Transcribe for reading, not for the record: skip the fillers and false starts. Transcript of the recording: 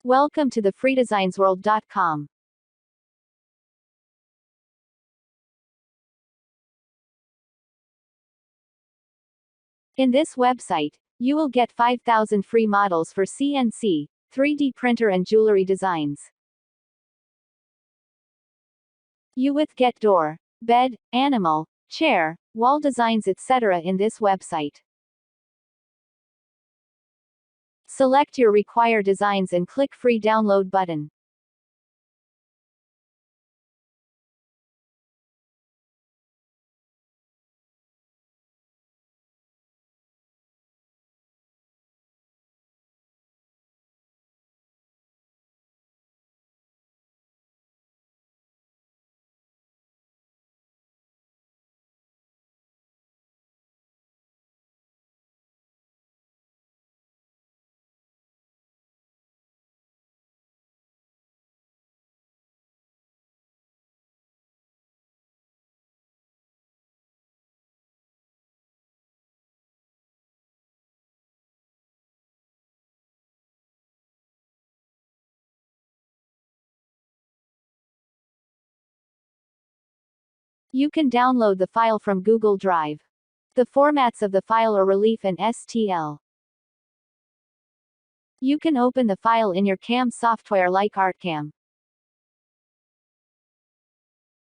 Welcome to the freedesignsworld.com. In this website, you will get 5,000 free models for CNC, 3D printer and jewelry designs. You will get door, bed, animal, chair, wall designs etc. in this website. Select your required designs and click free download button. You can download the file from Google Drive. The formats of the file are Relief and STL. You can open the file in your CAM software like ArtCam.